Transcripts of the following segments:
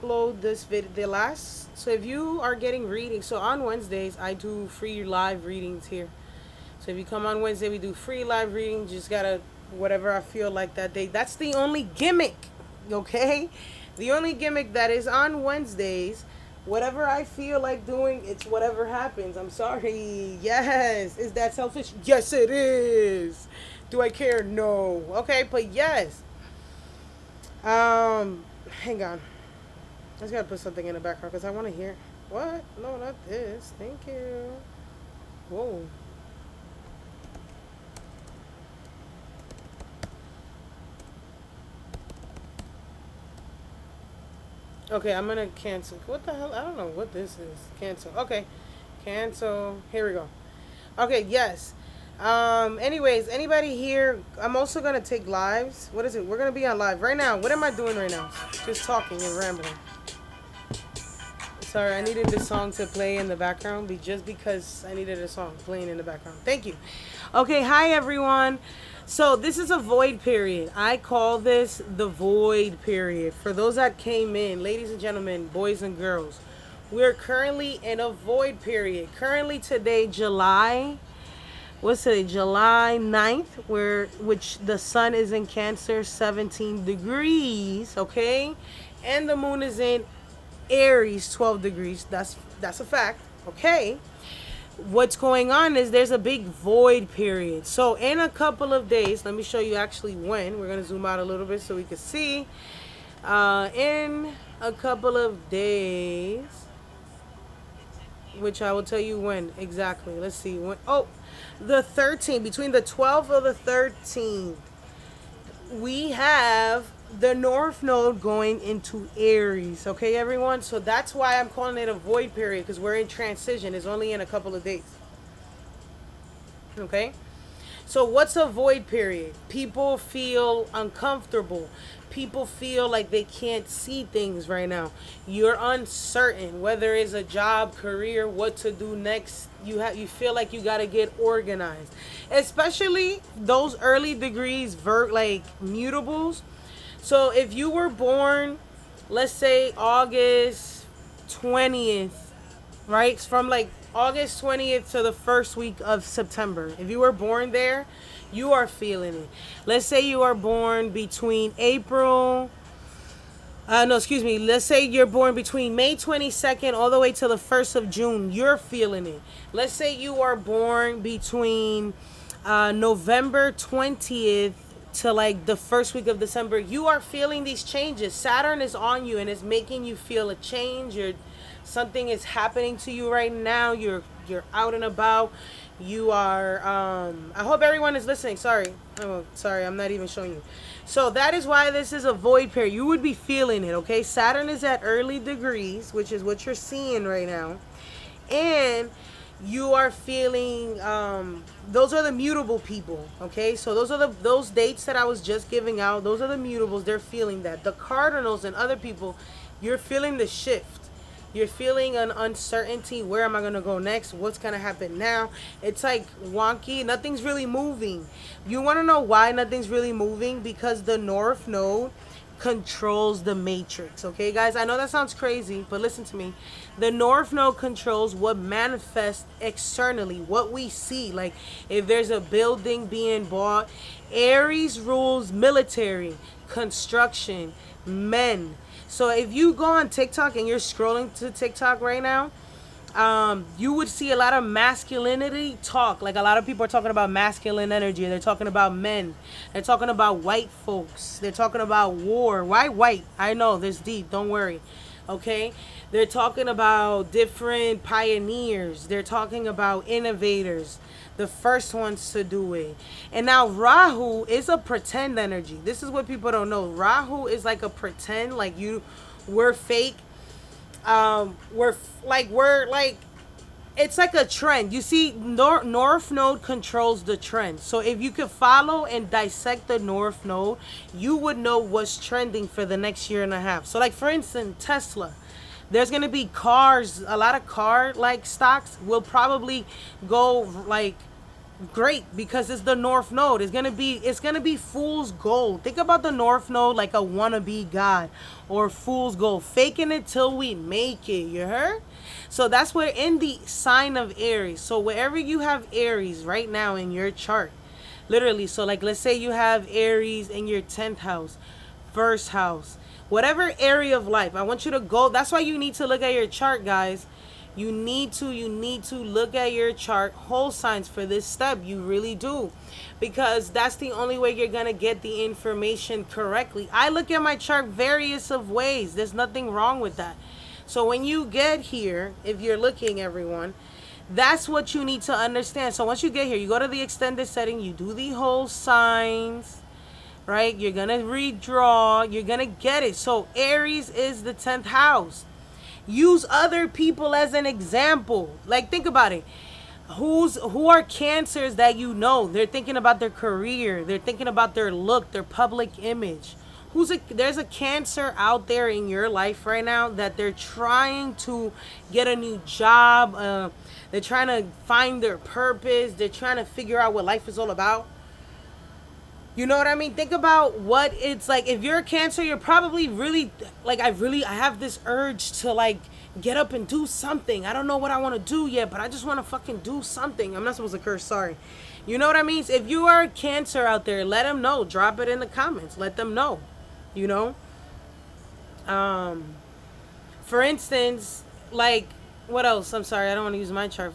upload this video the last, so if you are getting readings, so on Wednesdays I do free live readings here. So if you come on Wednesday, we do free live readings. Just gotta whatever I feel like that day. That's the only gimmick, okay? The only gimmick that is on Wednesdays. Whatever I feel like doing, it's whatever happens. I'm sorry. Yes. Is that selfish? Yes, it is. Do I care? No. Okay, but yes. Hang on. I just gotta put something in the background because I want to hear. What? No, not this. Thank you. Whoa. Okay, I'm gonna cancel. What the hell? I don't know what this is. Cancel. Okay, cancel. Here we go. Okay, yes. Anyways, anybody here? I'm also gonna take lives. What is it? We're gonna be on live right now. What am I doing right now? Just talking and rambling. Sorry, I needed this song to play in the background just because I needed a song playing in the background. Thank you. Okay, hi everyone. So this is a void period. I call this the void period. For those that came in, ladies and gentlemen, boys and girls, we're currently in a void period. Currently today, what's today? July 9th, which the sun is in Cancer, 17 degrees, okay? And the moon is in Aries, 12 degrees. That's a fact. Okay. What's going on is there's a big void period. So in a couple of days, let me show you actually when. We're going to zoom out a little bit so we can see. In a couple of days, which I will tell you when exactly. Let's see. When. Oh, the 13th. Between the 12th or the 13th, we have the North Node going into Aries. Okay, everyone? So that's why I'm calling it a void period, because we're in transition. It's only in a couple of days. Okay? So what's a void period? People feel uncomfortable. People feel like they can't see things right now. You're uncertain whether it's a job, career, what to do next. You feel like you got to get organized. Especially those early degrees like mutables. So if you were born, let's say August 20th, right? From like August 20th to the first week of September. If you were born there, you are feeling it. Let's say you are born between Let's say you're born between May 22nd all the way to the 1st of June. You're feeling it. Let's say you are born between November 20th to like the first week of December. You are feeling these changes. Saturn is on you and it's making you feel a change. Something is happening to you right now. You're out and about. You are I hope everyone is listening. Sorry, I'm not even showing you. So that is why this is a void period. You would be feeling it. Okay, Saturn is at early degrees, which is what you're seeing right now, and you are feeling those are the mutable people. Okay, so those dates that I was just giving out, those are the mutables. They're feeling that. The cardinals and other people, you're feeling the shift. You're feeling an uncertainty. Where am I going to go next? What's going to happen now? It's like wonky. Nothing's really moving. You want to know why nothing's really moving? Because the North Node controls the matrix. Okay, guys? I know that sounds crazy, but listen to me. The North Node controls what manifests externally, what we see. Like if there's a building being bought, Aries rules military, construction, men. So if you go on TikTok and you're scrolling to TikTok right now, you would see a lot of masculinity talk. Like a lot of people are talking about masculine energy. They're talking about men. They're talking about white folks. They're talking about war. Why white? I know this deep. Don't worry. Okay? They're talking about different pioneers. They're talking about innovators. The first ones to do it. And now Rahu is a pretend energy. This is what people don't know. Rahu is like a pretend, like we're fake. We're like it's like a trend. You see, North Node controls the trend. So if you could follow and dissect the North Node, you would know what's trending for the next year and a half. So like for instance, Tesla. There's going to be cars, a lot of car like stocks will probably go like great, because it's the North Node. It's gonna be fool's gold. Think about the North Node like a wannabe god, or fool's gold, faking it till we make it. You heard? So that's where in the sign of Aries. So wherever you have Aries right now in your chart, literally. So like, let's say you have Aries in your 10th house, first house, whatever area of life. I want you to go. That's why you need to look at your chart, guys. You need to look at your chart whole signs for this step. You really do, because that's the only way you're gonna get the information correctly. I look at my chart various of ways. There's nothing wrong with that. So when you get here, if you're looking, everyone, that's what you need to understand. So once you get here, you go to the extended setting, you do the whole signs, right? You're gonna redraw, you're gonna get it. So Aries is the 10th house. Use other people as an example. Like, think about it. Who are cancers that you know? They're thinking about their career. They're thinking about their look, their public image. There's a cancer out there in your life right now that they're trying to get a new job. They're trying to find their purpose. They're trying to figure out what life is all about. You know what I mean? Think about what it's like. If you're a Cancer, you're probably really like, I have this urge to like get up and do something. I don't know what I want to do yet, but I just want to fucking do something. I'm not supposed to curse, sorry. You know what I mean? If you are a Cancer out there, let them know. Drop it in the comments. Let them know. You know? For instance, like, what else? I'm sorry, I don't want to use my chart.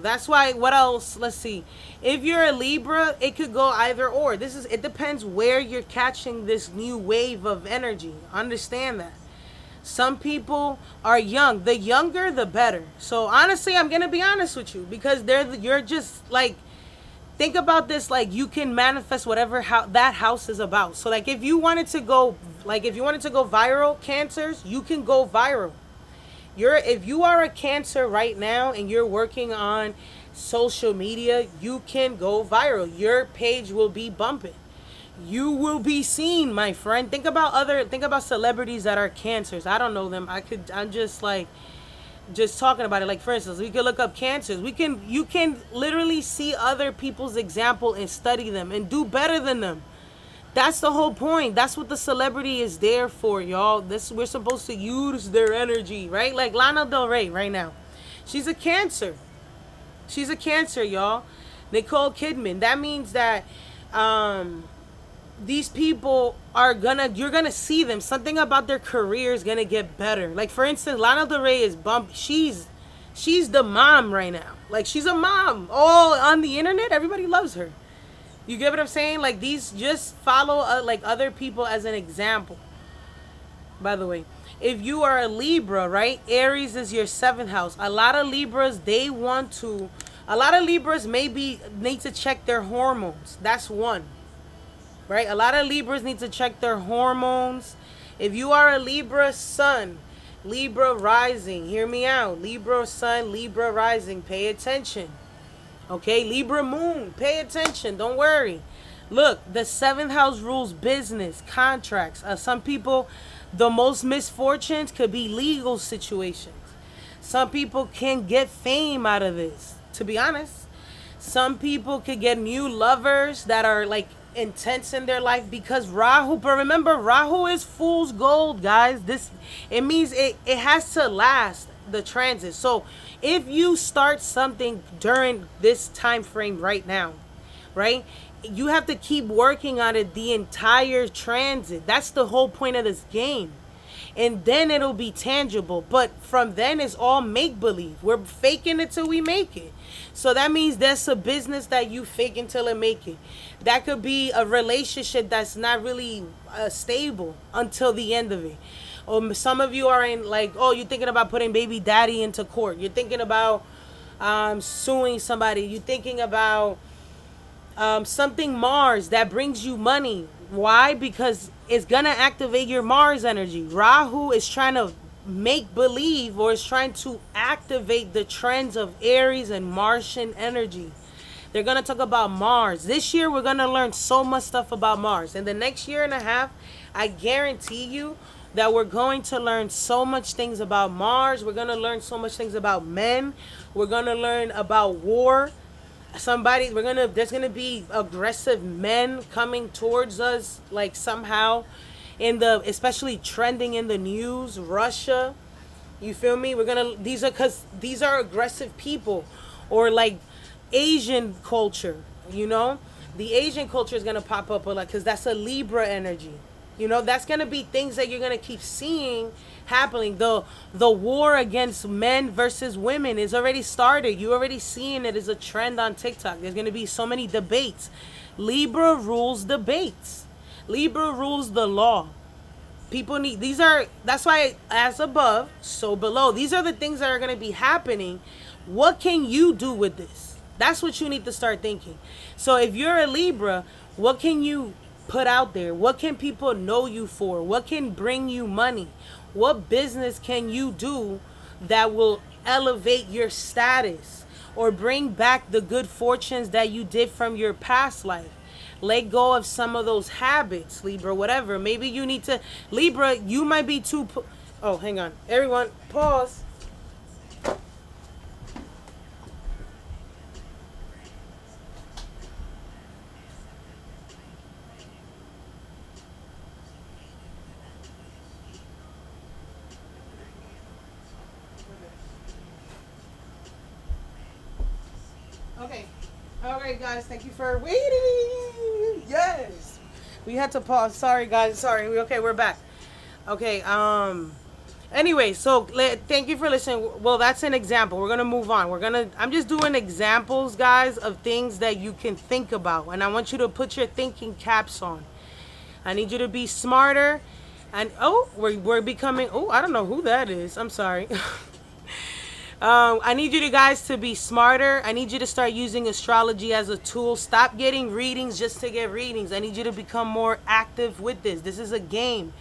That's why, what else? Let's see. If you're a Libra, it could go either or. It depends where you're catching this new wave of energy. Understand that. Some people are young. The younger, the better. So honestly, I'm going to be honest with you, because you're just like, think about this, like, you can manifest whatever that house is about. So like, if you wanted to go viral, Cancers, you can go viral. If you are a Cancer right now and you're working on social media, you can go viral. Your page will be bumping. You will be seen, my friend. Think about celebrities that are Cancers. I don't know them. I'm just talking about it. Like, for instance, we could look up Cancers. You can literally see other people's example and study them and do better than them. That's the whole point. That's what the celebrity is there for, y'all. We're supposed to use their energy, right? Like Lana Del Rey right now. She's a Cancer. She's a Cancer, y'all. Nicole Kidman. That means that these people you're gonna see them. Something about their career is gonna get better. Like, for instance, Lana Del Rey is bumped. She's the mom right now. Like, she's a mom. All on the internet, everybody loves her. You get what I'm saying? Like, these, just follow like other people as an example. By the way, if you are a Libra, right? Aries is your 7th house. A lot of Libras maybe need to check their hormones. That's one. Right? A lot of Libras need to check their hormones. If you are a Libra sun, Libra rising, hear me out. Libra sun, Libra rising, pay attention. Okay, Libra moon, pay attention. Don't worry. Look, the 7th house rules business, contracts. Some people, the most misfortunes could be legal situations. Some people can get fame out of this, to be honest. Some people could get new lovers that are like intense in their life, because Rahu, but remember, Rahu is fool's gold, guys. It means it has to last, the transit. So if you start something during this time frame right now, right, you have to keep working on it the entire transit. That's the whole point of this game. And then it'll be tangible. But from then, it's all make-believe. We're faking it till we make it. So that means there's a business that you fake until it make it. That could be a relationship that's not really stable until the end of it. Or some of you are in, like, oh, you're thinking about putting baby daddy into court. You're thinking about suing somebody. You're thinking about something Mars that brings you money. Why? Because it's going to activate your Mars energy. Rahu is trying to make believe, or is trying to activate the trends of Aries and Martian energy. They're going to talk about Mars. This year, we're going to learn so much stuff about Mars. In the next year and a half, I guarantee you that we're going to learn so much things about Mars. We're going to learn so much things about men. We're going to learn about war. Somebody, there's gonna be aggressive men coming towards us, like somehow, especially trending in the news. Russia, you feel me? Because these are aggressive people, or like Asian culture, you know? The Asian culture is gonna pop up a lot because that's a Libra energy. That's gonna be things that you're gonna keep seeing happening. The war against men versus women is already started. You already seeing it as a trend on TikTok. There's gonna be so many debates. Libra rules debates. Libra rules the law. People need that's why, as above, so below. These are the things that are going to be happening. What can you do with this? That's what you need to start thinking. So if you're a Libra, what can you put out there? What can people know you for? What can bring you money? What business can you do that will elevate your status or bring back the good fortunes that you did from your past life? Let go of some of those habits, Libra, whatever. Maybe you need to, Libra, you might be too, oh, hang on. Everyone, pause. Okay. All right, guys. Thank you for waiting. Yes. We had to pause. Sorry, guys. Sorry. Okay, we're back. Okay. Anyway, so thank you for listening. Well, that's an example. We're gonna move on. I'm just doing examples, guys, of things that you can think about, and I want you to put your thinking caps on. I need you to be smarter. And we're becoming. Oh, I don't know who that is. I'm sorry. I need you guys to be smarter. I need you to start using astrology as a tool. Stop getting readings just to get readings. I need you to become more active with this. This is a game.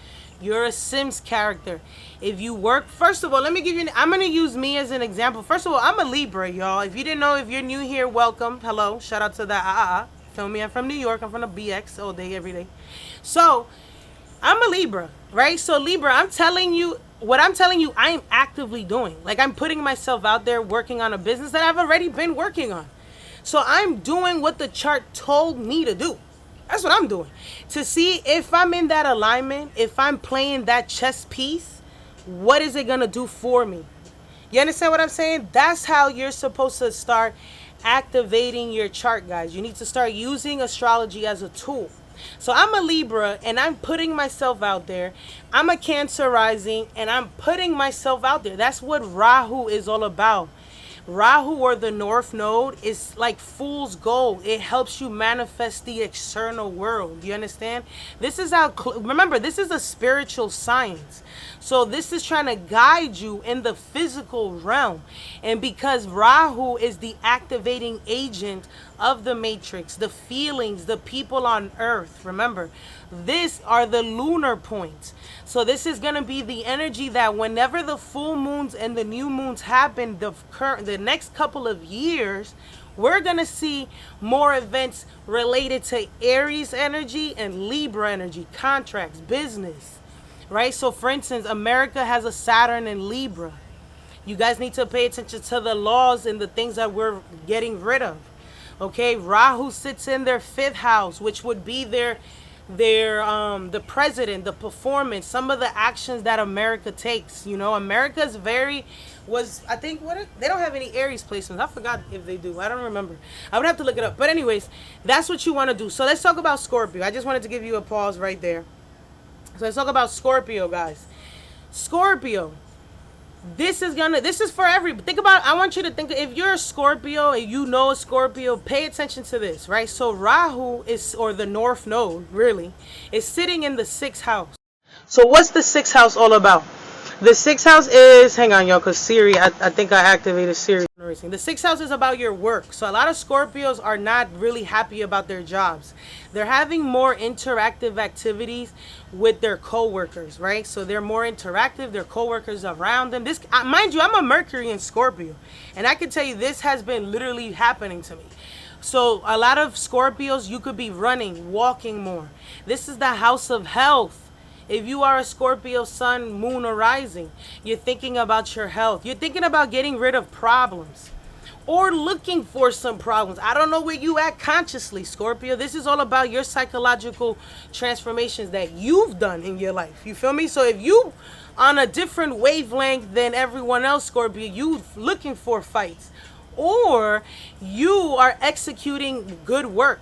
You're a Sims character. If you work, first of all, let me give you, I'm going to use me as an example. First of all, I'm a Libra, y'all. If you didn't know, if you're new here, welcome. Hello. Shout out to that. Feel me? I'm from New York. I'm from the BX all day, every day. So, I'm a Libra, right? So Libra, I'm telling you, I am actively doing. Like, I'm putting myself out there working on a business that I've already been working on. So I'm doing what the chart told me to do. That's what I'm doing. To see if I'm in that alignment, if I'm playing that chess piece, what is it going to do for me? You understand what I'm saying? That's how you're supposed to start activating your chart, guys. You need to start using astrology as a tool. So I'm a Libra and I'm putting myself out there. I'm a Cancer rising and I'm putting myself out there. That's what Rahu is all about. Rahu, or the North Node, is like fool's gold. It helps you manifest the external world. You understand? This is how, remember, this is a spiritual science. So this is trying to guide you in the physical realm. And because Rahu is the activating agent of the matrix, the feelings, the people on earth, remember, these are the lunar points. So this is going to be the energy that whenever the full moons and the new moons happen, the next couple of years, we're going to see more events related to Aries energy and Libra energy, contracts, business, right? So for instance, America has a Saturn in Libra. You guys need to pay attention to the laws and the things that we're getting rid of. Okay, Rahu sits in their 5th house, which would be the president, the performance, some of the actions that America takes. America's I think, they don't have any Aries placements. I forgot if they do. I don't remember. I would have to look it up. But anyways, that's what you want to do. So let's talk about Scorpio. I just wanted to give you a pause right there. So let's talk about Scorpio, guys. Scorpio. This is for everybody. I want you to think, if you're a Scorpio and you know a Scorpio, pay attention to this, right? So Rahu or the North Node, really, is sitting in the 6th house. So what's the 6th house all about? The 6th house is, hang on, y'all, because Siri, I think I activated Siri. The 6th house is about your work. So a lot of Scorpios are not really happy about their jobs. They're having more interactive activities with their coworkers, right? So they're more interactive, their coworkers around them. This, mind you, I'm a Mercury in Scorpio, and I can tell you this has been literally happening to me. So a lot of Scorpios, you could be running, walking more. This is the house of health. If you are a Scorpio sun, moon, or rising, you're thinking about your health. You're thinking about getting rid of problems. or looking for some problems. I don't know where you at consciously, Scorpio. This is all about your psychological transformations that you've done in your life. You feel me? So if you on a different wavelength than everyone else, Scorpio, you looking for fights, or you are executing good work.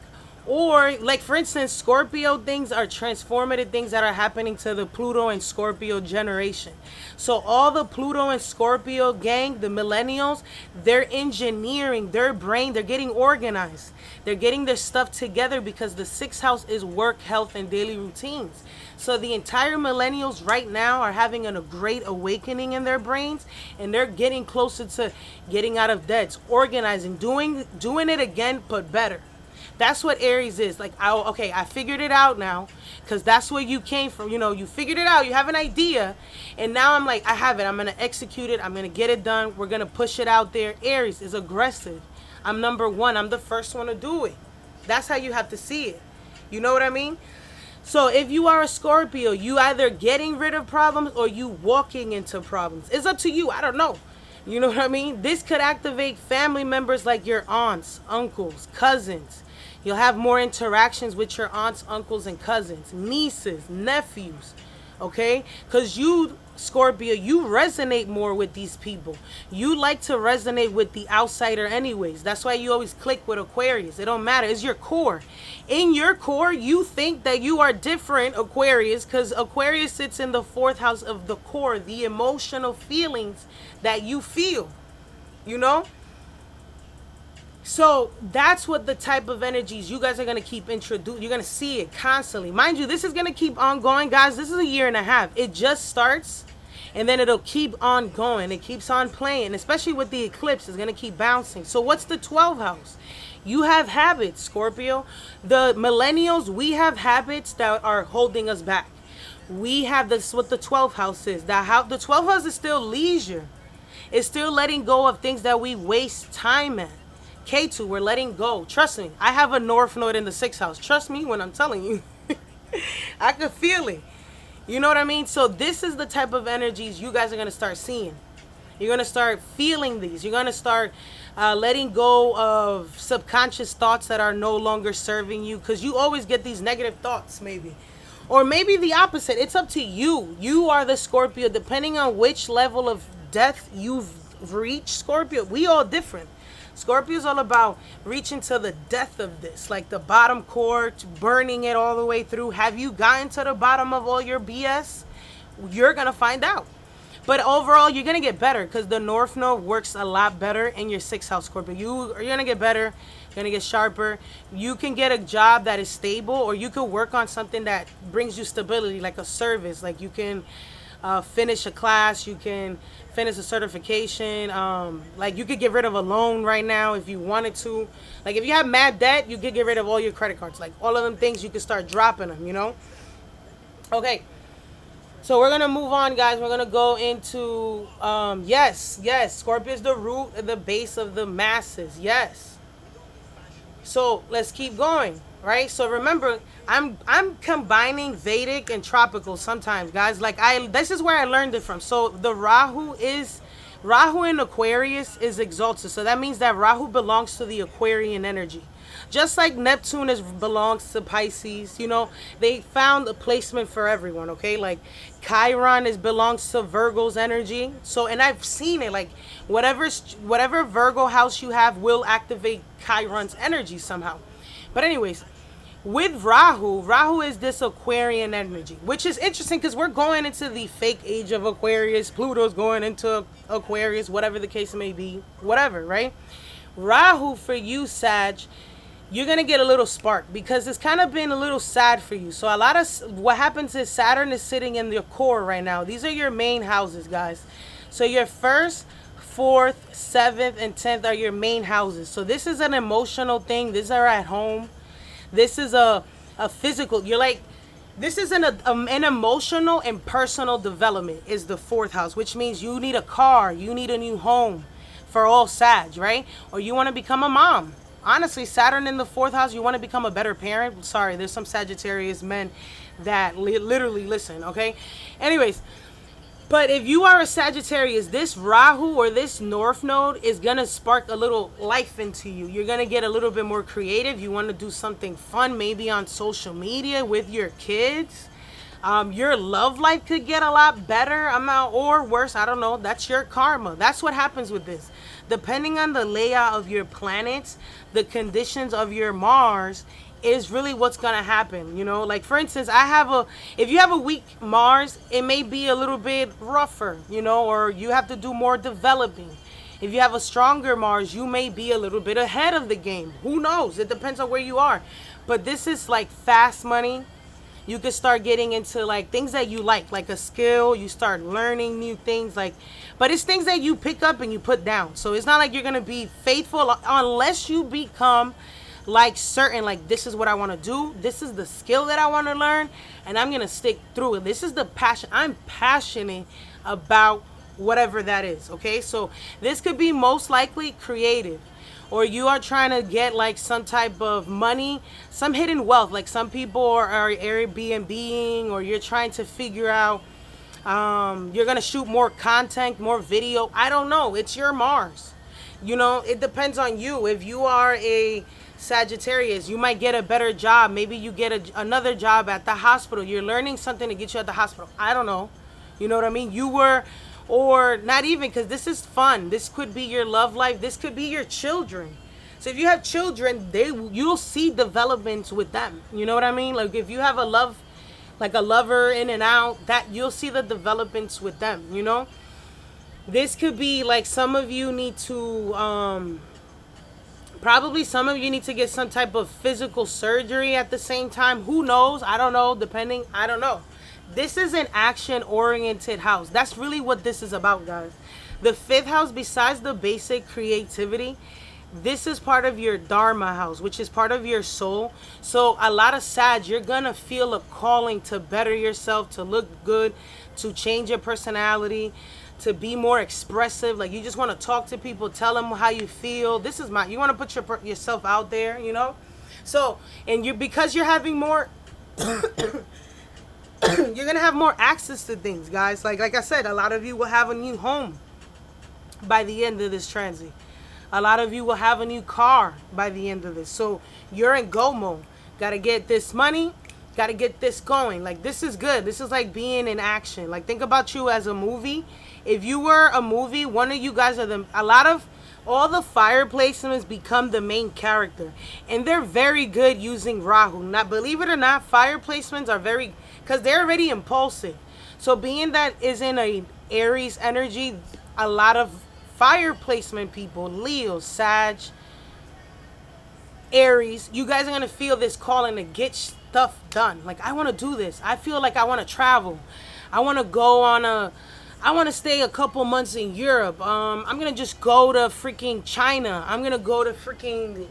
Or, like, for instance, Scorpio things are transformative things that are happening to the Pluto and Scorpio generation. So all the Pluto and Scorpio gang, the millennials, they're engineering their brain. They're getting organized. They're getting their stuff together because the sixth house is work, health, and daily routines. So the entire millennials right now are having a great awakening in their brains, and they're getting closer to getting out of debts, organizing, doing it again, but better. That's what Aries is. Like, I figured it out now, because that's where you came from. You know, you figured it out. You have an idea, and now I'm like, I have it. I'm going to execute it. I'm going to get it done. We're going to push it out there. Aries is aggressive. I'm number one. I'm the first one to do it. That's how you have to see it. You know what I mean? So if you are a Scorpio, you either getting rid of problems or you walking into problems. It's up to you. I don't know. You know what I mean? This could activate family members like your aunts, uncles, cousins. You'll have more interactions with your aunts, uncles, and cousins, nieces, nephews, okay? Because you, Scorpio, you resonate more with these people. You like to resonate with the outsider anyways. That's why you always click with Aquarius. It don't matter. It's your core. In your core, you think that you are different, Aquarius, because Aquarius sits in the fourth house of the core, the emotional feelings that you feel, you know? So that's what the type of energies you guys are going to keep introducing. You're going to see it constantly. Mind you, this is going to keep on going, guys. This is a year and a half. It just starts, and then it'll keep on going. It keeps on playing, especially with the eclipse. It's going to keep bouncing. So what's the 12th house? You have habits, Scorpio. The millennials, we have habits that are holding us back. We have this, what the 12th house is. The 12th house is still leisure. It's still letting go of things that we waste time at. K2, we're letting go. Trust me. I have a North Node in the 6th house. Trust me when I'm telling you. I could feel it. You know what I mean? So this is the type of energies you guys are going to start seeing. You're going to start feeling these. You're going to start letting go of subconscious thoughts that are no longer serving you. Because you always get these negative thoughts, maybe. Or maybe the opposite. It's up to you. You are the Scorpio. Depending on which level of death you've reached, Scorpio, we all different. Scorpio is all about reaching to the depth of this, like the bottom core, to burning it all the way through. Have you gotten to the bottom of all your BS? You're going to find out. But overall, you're going to get better because the North Node works a lot better in your 6th house, Scorpio. You're going to get better. You're going to get sharper. You can get a job that is stable, or you could work on something that brings you stability, like a service. Like you can finish a class. You can finish a certification. Like you could get rid of a loan right now if you wanted to. Like if you have mad debt, you could get rid of all your credit cards. Like all of them things, you could start dropping them, you know? Okay. So we're going to move on, guys. We're going to go into, yes, Scorpio is the root and the base of the masses. Yes. So let's keep going, right? So remember, I'm combining Vedic and tropical sometimes, guys. Like this is where I learned it from. So the Rahu in Aquarius is exalted. So that means that Rahu belongs to the Aquarian energy. Just like Neptune belongs to Pisces, you know, they found a placement for everyone, okay? Like Chiron belongs to Virgo's energy. So, and I've seen it, like whatever Virgo house you have will activate Chiron's energy somehow. But anyways, with Rahu is this Aquarian energy, which is interesting because we're going into the fake age of Aquarius. Pluto's going into Aquarius, whatever the case may be, whatever, right? Rahu for you, Sag, you're going to get a little spark because it's kind of been a little sad for you. So a lot of what happens is Saturn is sitting in your core right now. These are your main houses, guys. So your 1st, 4th, 7th, and 10th are your main houses. So this is an emotional thing. These are at home. This is a physical. You're like, this is an emotional and personal development is the 4th house, which means you need a car. You need a new home for all Sag, right? Or you want to become a mom. Honestly, Saturn in the 4th house, you want to become a better parent. Sorry, there's some Sagittarius men that literally listen, okay? Anyways, But if you are a Sagittarius, this Rahu or this North Node is going to spark a little life into you. You're going to get a little bit more creative. You want to do something fun, maybe on social media with your kids. Your love life could get a lot better, or worse. I don't know. That's your karma. That's what happens with this. Depending on the layout of your planets, the conditions of your Mars is really what's gonna happen. Like for instance, if you have a weak Mars, it may be a little bit rougher, or you have to do more developing. If you have a stronger Mars, you may be a little bit ahead of the game. Who knows? It depends on where you are. But this is like fast money. You could start getting into like things that you like a skill. You start learning new things, but it's things that you pick up and you put down. So it's not like you're gonna be faithful unless you become like certain, like this is what I want to do, this is the skill that I want to learn, and I'm gonna stick through it. This is the passion. I'm passionate about whatever that is. Okay, so this could be most likely creative, or you are trying to get like some type of money, some hidden wealth. Like some people are Airbnb-ing, or you're trying to figure out you're gonna shoot more content, more video. I don't know, it's your Mars. It depends on you. If you are a Sagittarius, you might get a better job. Maybe you get another job at the hospital. You're learning something to get you at the hospital. I don't know. You know what I mean? Or not even, because this is fun. This could be your love life. This could be your children. So if you have children, you'll see developments with them. You know what I mean? Like if you have a lover in and out, that you'll see the developments with them. This could be like some of you need to probably some of you need to get some type of physical surgery at the same time. Who knows? I don't know. I don't know. This is an action-oriented house. That's really what this is about, guys. The 5th house, besides the basic creativity, this is part of your Dharma house, which is part of your soul. So a lot of Sag, you're going to feel a calling to better yourself, to look good, to change your personality, to be more expressive. Like you just want to talk to people, tell them how you feel. You want to put yourself out there, So, and because you're having more, you're going to have more access to things, guys. Like I said, a lot of you will have a new home by the end of this transit. A lot of you will have a new car by the end of this. So you're in go mode. Got to get this money. Got to get this going. Like this is good. This is like being in action. Like think about you as a movie. If you were a movie, one of you guys are all the fire placements become the main character. And they're very good using Rahu. Now, believe it or not, fire placements are because they're already impulsive. So being that is in a Aries energy, a lot of fire placement people, Leo, Sag, Aries, you guys are going to feel this calling to get stuff done. Like, I want to do this. I feel like I want to travel. I want to stay a couple months in Europe. I'm going to just go to freaking China. I'm going to go to freaking,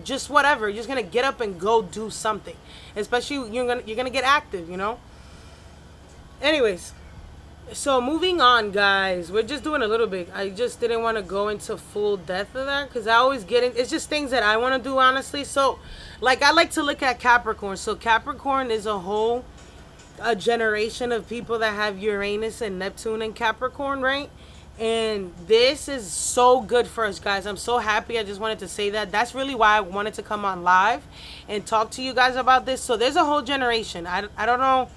just whatever. You're just going to get up and go do something. Especially, you're going to get active, Anyways, so moving on, guys. We're just doing a little bit. I just didn't want to go into full depth of that because I always it's just things that I want to do, honestly. So, like, I like to look at Capricorn. So Capricorn is a generation of people that have Uranus and Neptune and Capricorn, right? And this is so good for us, guys. I'm so happy. I just wanted to say that. That's really why I wanted to come on live and talk to you guys about this. So there's a whole generation. I don't know.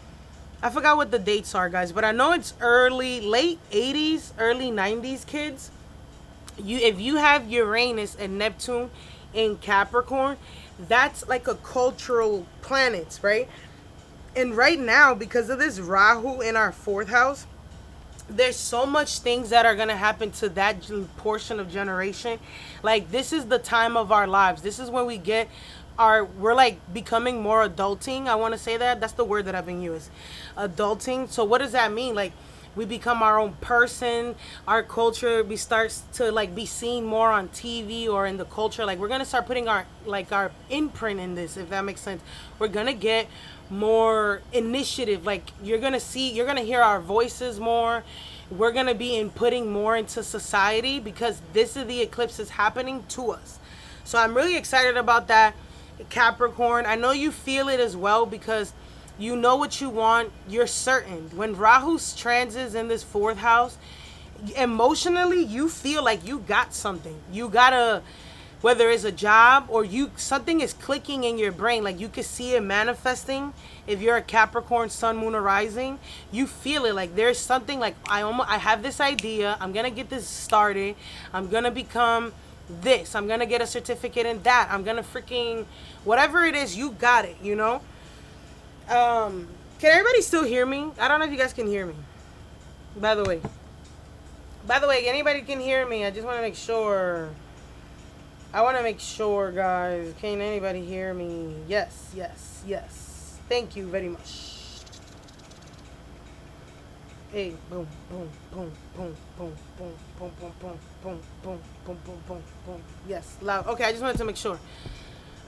I forgot what the dates are, guys, but I know it's late 80s, early 90s kids. If you have Uranus and Neptune in Capricorn, that's like a cultural planet, right? And right now, because of this Rahu in our 4th house, there's so much things that are going to happen to that portion of generation. Like, this is the time of our lives. This is when we're like becoming more adulting. I want to say that's the word that I've been using, adulting. So what does that mean? Like, we become our own person. Our culture starts to like be seen more on TV or in the culture. Like, we're gonna start putting our imprint in this, if that makes sense. We're gonna get more initiative. Like, you're gonna hear our voices more. We're gonna be inputting more into society because the eclipse is happening to us. So I'm really excited about that. Capricorn, I know you feel it as well because You know what you want. You're certain. When Rahu's transits in this fourth house, emotionally you feel like you got something. You gotta, whether it's a job or you something is clicking in your brain, like you can see it manifesting. If you're a Capricorn sun, moon, or rising, you feel it. Like there's something like I have this idea. I'm gonna get this started. I'm gonna become this. I'm gonna get a certificate in that. I'm gonna freaking whatever it is. You got it. You know. Can everybody still hear me? I don't know if you guys can hear me. By the way. By the way, anybody can hear me? I just want to make sure. I want to make sure, guys. Can anybody hear me? Yes, yes, yes. Thank you very much. Hey, boom, boom, boom, boom, boom, boom, boom, boom, boom, boom, boom, boom, boom, boom, boom. Yes, loud. Okay, I just wanted to make sure.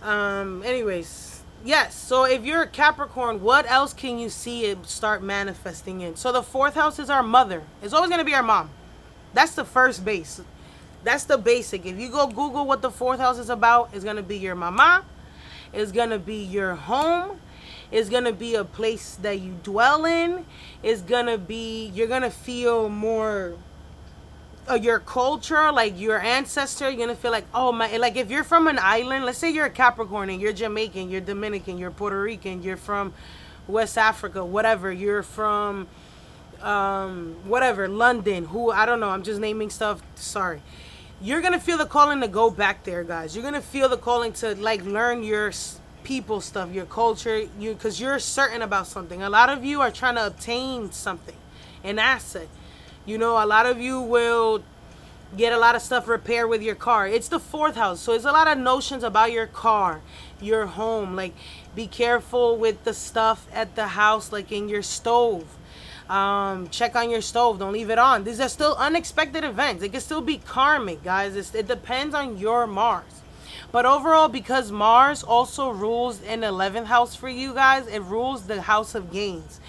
Anyways, yes. So if you're a Capricorn, what else can you see it start manifesting in? So the fourth house is our mother. It's always gonna be our mom. That's the first base. That's the basic. If you go Google what the fourth house is about, it's going to be your mama. It's going to be your home. It's going to be a place that you dwell in. It's going to be, you're going to feel more your culture, like your ancestor. You're going to feel like, oh my, like if you're from an island, let's say you're a Capricorn and you're Jamaican, you're Dominican, you're Puerto Rican, you're from West Africa, whatever, you're from whatever, London, who, I don't know, I'm just naming stuff, sorry. You're gonna feel the calling to go back there, guys. You're gonna feel the calling to like learn your people stuff, your culture, because you're certain about something. A lot of you are trying to obtain something, an asset. You know, a lot of you will get a lot of stuff repaired with your car. It's the fourth house, so it's a lot of notions about your car, your home. Like, be careful with the stuff at the house, like in your stove. Check on your stove. Don't leave it on. These are still unexpected events. It can still be karmic, guys. It depends on your Mars. But overall, because Mars also rules an 11th house for you guys, it rules the house of gains.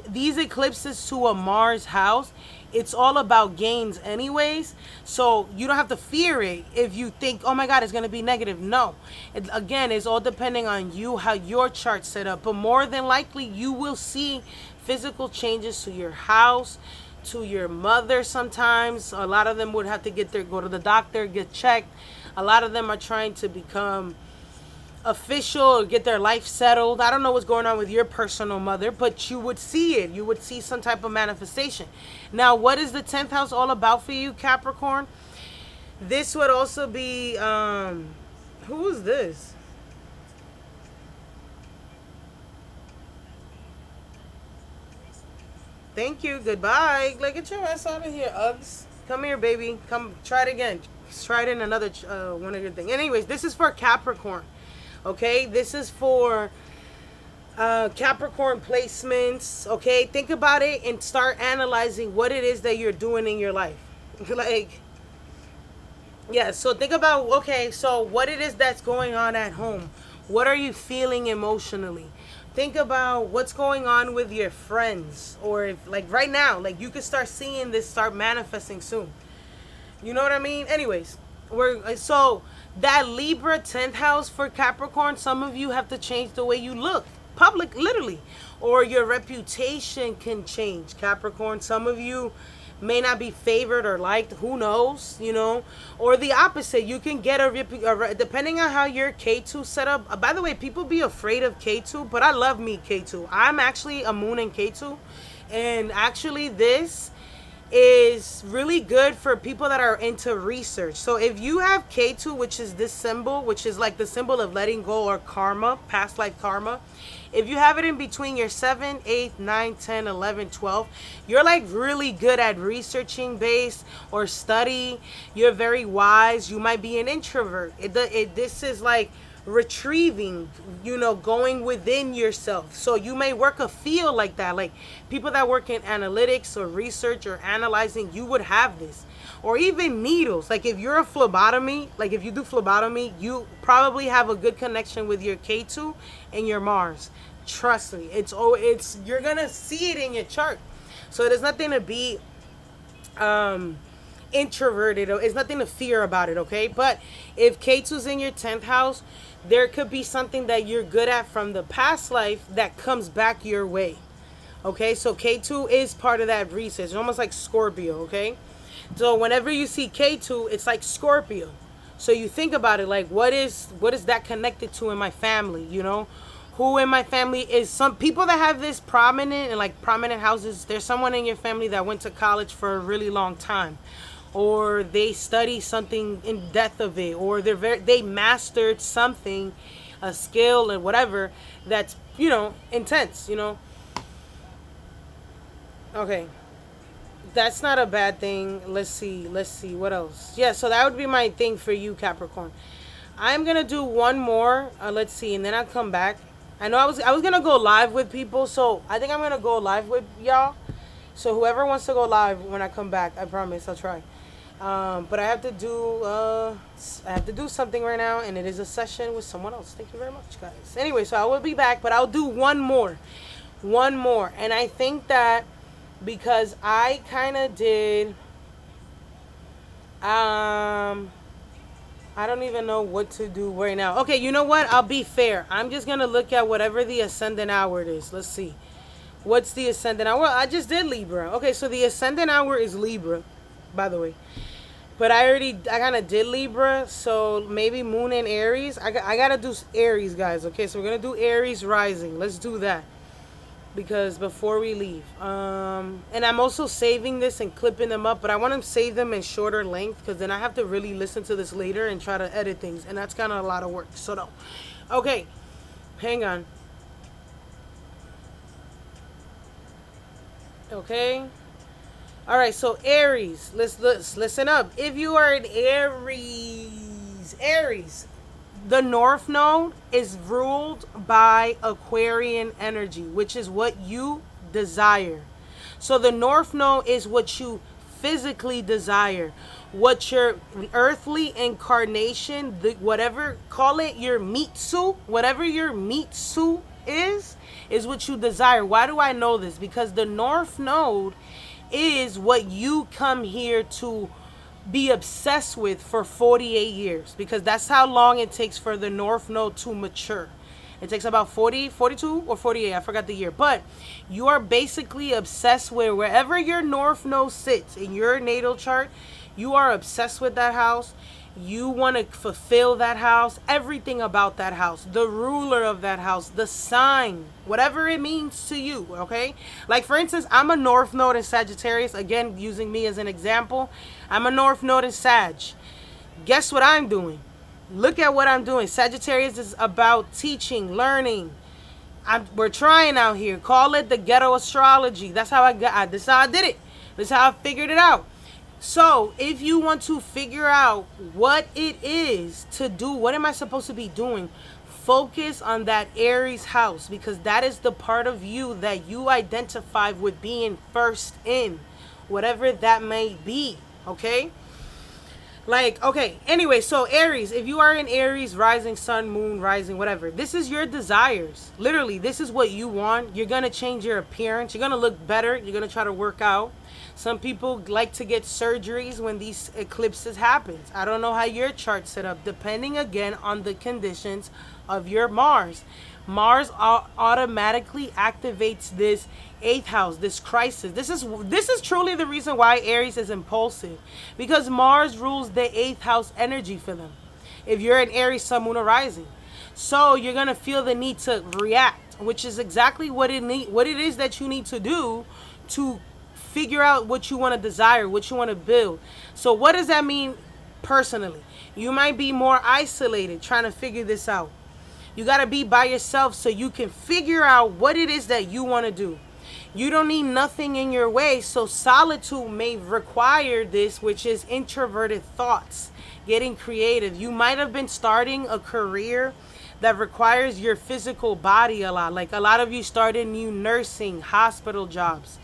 These eclipses to a Mars house, it's all about gains anyways. So you don't have to fear it if you think, oh my God, it's going to be negative. No. Again, it's all depending on you, how your chart's set up. But more than likely, you will see physical changes to your house, to your mother sometimes. A lot of them would have to go to the doctor, get checked. A lot of them are trying to become official or get their life settled. I don't know what's going on with your personal mother, but you would see it. You would see some type of manifestation. Now, what is the 10th house all about for you, Capricorn? This would also be, who is this? Thank you. Goodbye. Like, get your ass out of here, Uggs. Come here, baby. Come, try it again. Try it in another one of your things. Anyways, this is for Capricorn. Okay? This is for Capricorn placements. Okay? Think about it and start analyzing what it is that you're doing in your life. Like, yeah, so think about, okay, so what it is that's going on at home. What are you feeling emotionally? Think about what's going on with your friends, or if like right now, like you could start seeing this start manifesting soon. You know what I mean? Anyways, so that Libra 10th house for Capricorn, some of you have to change the way you look. Public, literally. Or your reputation can change, Capricorn. Some of you may not be favored or liked, who knows, you know, or the opposite. You can get depending on how your K2 set up. By the way, people be afraid of K2, but I love me K2. I'm actually a moon in K2, and actually this is really good for people that are into research. So if you have K2, which is this symbol, which is like the symbol of letting go or karma, past life karma, if you have it in between your 7, 8, 9, 10, 11, 12, you're like really good at researching based or study. You're very wise. You might be an introvert. This is like retrieving, you know, going within yourself. So you may work a field like that. Like people that work in analytics or research or analyzing, you would have this. Or even needles. Like if you're a phlebotomy, like if you do phlebotomy, you probably have a good connection with your K2 and your Mars. Trust me, you're gonna see it in your chart. So there's nothing to be introverted. It's nothing to fear about it, okay? But if K2's in your 10th house, there could be something that you're good at from the past life that comes back your way. Okay, so K2 is part of that research. It's almost like Scorpio, okay? So whenever you see K2, it's like Scorpio. So you think about it, like what is that connected to in my family, you know? Who in my family is some people that have this prominent and like prominent houses. There's someone in your family that went to college for a really long time, or they study something in depth of it, or they mastered something, a skill and whatever that's, you know, intense, you know. Okay, that's not a bad thing. Let's see what else. Yeah, so that would be my thing for you, Capricorn. I'm gonna do one more. Let's see, and then I'll come back. I know I was gonna go live with people, so I think I'm gonna go live with y'all. So whoever wants to go live when I come back, I promise I'll try. But I have to do something right now, and it is a session with someone else. Thank you very much, guys. Anyway, so I will be back, but I'll do one more, and I think that because I kind of did. I don't even know what to do right now. Okay, you know what? I'll be fair. I'm just going to look at whatever the ascendant hour is. Let's see. What's the ascendant hour? Well, I just did Libra. Okay, so the ascendant hour is Libra, by the way. But I kind of did Libra, so maybe Moon and Aries. I got to do Aries, guys. Okay, so we're going to do Aries rising. Let's do that. Because before we leave, and I'm also saving this and clipping them up, but I want to save them in shorter length because then I have to really listen to this later and try to edit things, and that's kind of a lot of work. So no. Okay, hang on. Okay, all right, so Aries, let's listen up. If you are an Aries, the North Node is ruled by Aquarian energy, which is what you desire. So the North Node is what you physically desire, what your earthly incarnation, whatever, call it your meat suit, whatever your meat suit is what you desire. Why do I know this? Because the North Node is what you come here to be obsessed with for 48 years, because that's how long it takes for the North Node to mature. It takes about 42 or 48, I forgot the year, but you are basically obsessed with wherever your North Node sits in your natal chart. You are obsessed with that house. You want to fulfill that house, everything about that house, the ruler of that house, the sign, whatever it means to you, okay? Like, for instance, I'm a North Node in Sagittarius, again, using me as an example. I'm a North Node in Sag. Guess what I'm doing? Look at what I'm doing. Sagittarius is about teaching, learning. We're trying out here. Call it the ghetto astrology. That's how this is how I did it. This is how I figured it out. So if you want to figure out what it is to do, what am I supposed to be doing? Focus on that Aries house, because that is the part of you that you identify with being first in, whatever that may be, okay? Like, okay, anyway, so Aries, if you are in Aries, rising, sun, moon, rising, whatever, this is your desires. Literally, this is what you want. You're going to change your appearance. You're going to look better. You're going to try to work out. Some people like to get surgeries when these eclipses happen. I don't know how your chart's set up, depending again on the conditions of your Mars. Mars automatically activates this 8th house, this crisis. This is truly the reason why Aries is impulsive, because Mars rules the 8th house energy for them. If you're an Aries, sun, moon, or rising, so you're gonna feel the need to react, which is exactly what it is that you need to do to figure out what you want to desire, what you want to build. So what does that mean personally? You might be more isolated trying to figure this out. You got to be by yourself so you can figure out what it is that you want to do. You don't need nothing in your way, so solitude may require this, which is introverted thoughts, getting creative. You might have been starting a career that requires your physical body a lot. Like a lot of you started new nursing, hospital jobs.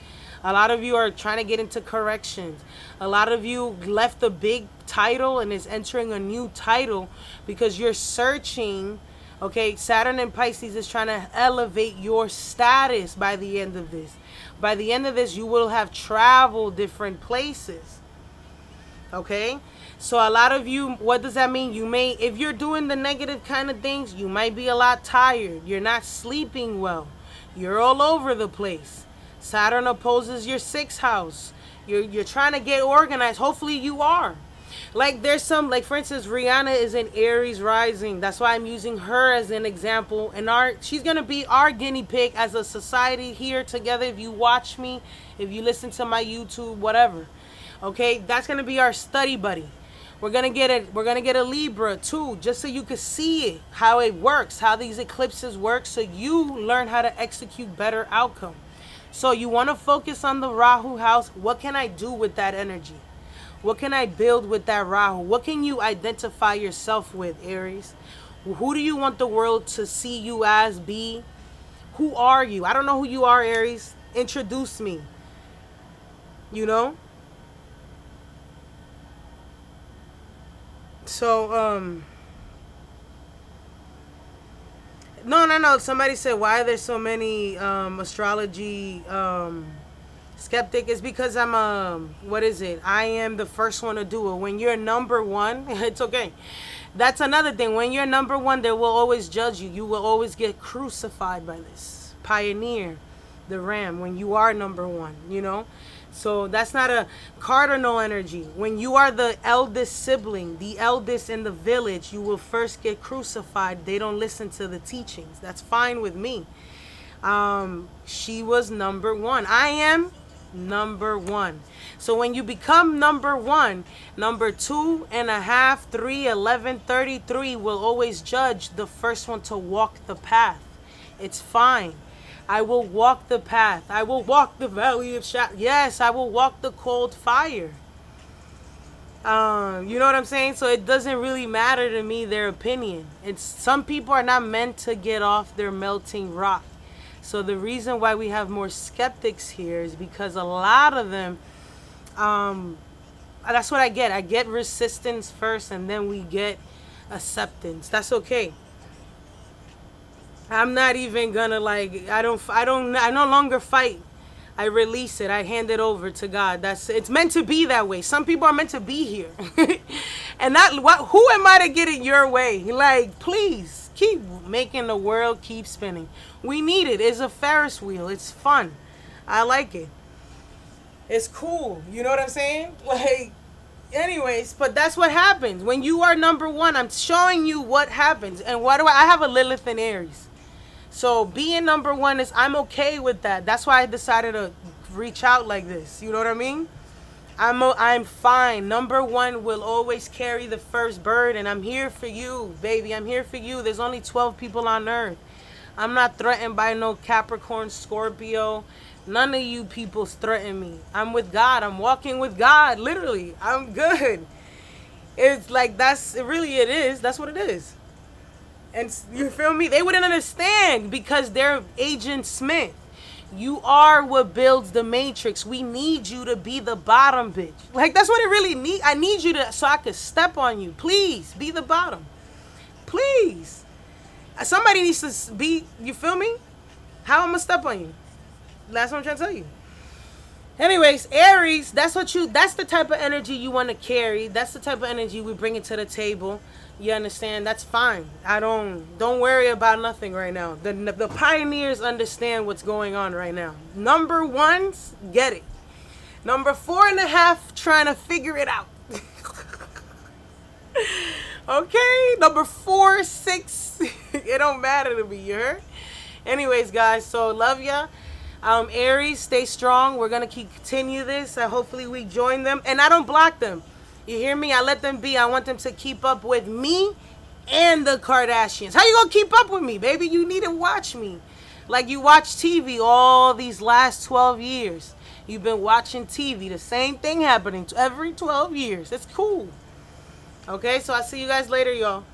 A lot of you are trying to get into corrections. A lot of you left a big title and is entering a new title because you're searching. Okay, Saturn and Pisces is trying to elevate your status by the end of this. By the end of this, you will have traveled different places. Okay? So a lot of you, what does that mean? You may, if you're doing the negative kind of things, you might be a lot tired. You're not sleeping well. You're all over the place. Saturn opposes your sixth house. You're trying to get organized. Hopefully you are. Like there's some, like for instance, Rihanna is in Aries rising. That's why I'm using her as an example. And she's gonna be our guinea pig as a society here together. If you watch me, if you listen to my YouTube, whatever. Okay, that's gonna be our study buddy. We're gonna get a Libra too, just so you can see it, how it works, how these eclipses work, so you learn how to execute better outcome. So you want to focus on the Rahu house. What can I do with that energy? What can I build with that Rahu? What can you identify yourself with, Aries? Who do you want the world to see you as, be? Who are you? I don't know who you are, Aries. Introduce me. You know? So, no. Somebody said, why are there so many astrology skeptic? Is because I'm what is it? I am the first one to do it. When you're number one, it's okay. That's another thing. When you're number one, they will always judge you. You will always get crucified by this. Pioneer, the ram, when you are number one, you know? So that's not a cardinal energy. When you are the eldest sibling, the eldest in the village, you will first get crucified. They don't listen to the teachings. That's fine with me. She was number one. I am number one. So when you become number one, number 2.5, 3, 11, 33 will always judge the first one to walk the path. It's fine. I will walk the path. I will walk the valley of shadow. Yes, I will walk the cold fire. You know what I'm saying? So it doesn't really matter to me their opinion. It's some people are not meant to get off their melting rock. So the reason why we have more skeptics here is because a lot of them, that's what I get. I get resistance first, and then we get acceptance. That's okay. I'm not even gonna I no longer fight. I release it. I hand it over to God. It's meant to be that way. Some people are meant to be here. And who am I to get it your way? Like, please keep making the world keep spinning. We need it. It's a Ferris wheel. It's fun. I like it. It's cool. You know what I'm saying? Like, anyways, but that's what happens. When you are number one, I'm showing you what happens. And I have a Lilith in Aries. So being number one I'm okay with that. That's why I decided to reach out like this. You know what I mean? I'm fine. Number one will always carry the first burden. I'm here for you, baby. I'm here for you. There's only 12 people on earth. I'm not threatened by no Capricorn, Scorpio. None of you people threaten me. I'm with God. I'm walking with God. Literally. I'm good. It's like it is. That's what it is. And you feel me? They wouldn't understand because they're Agent Smith. You are what builds the matrix. We need you to be the bottom, bitch. Like, that's what it really needs. I need you to, so I could step on you. Please, be the bottom. Please. Somebody needs to be, you feel me? How I'm going to step on you? That's what I'm trying to tell you. Anyways, Aries, that's the type of energy you want to carry. That's the type of energy we bring it to the table. You understand? That's fine. Don't worry about nothing right now. The pioneers understand what's going on right now. Number ones, get it. Number 4.5, trying to figure it out. Okay? Number 4, 6, it don't matter to me, you heard? Anyways, guys, so love ya. Aries, stay strong. We're going to continue this. Hopefully we join them. And I don't block them. You hear me? I let them be. I want them to keep up with me and the Kardashians. How you going to keep up with me, baby? You need to watch me. Like you watch TV all these last 12 years. You've been watching TV. The same thing happening every 12 years. It's cool. Okay, so I'll see you guys later, y'all.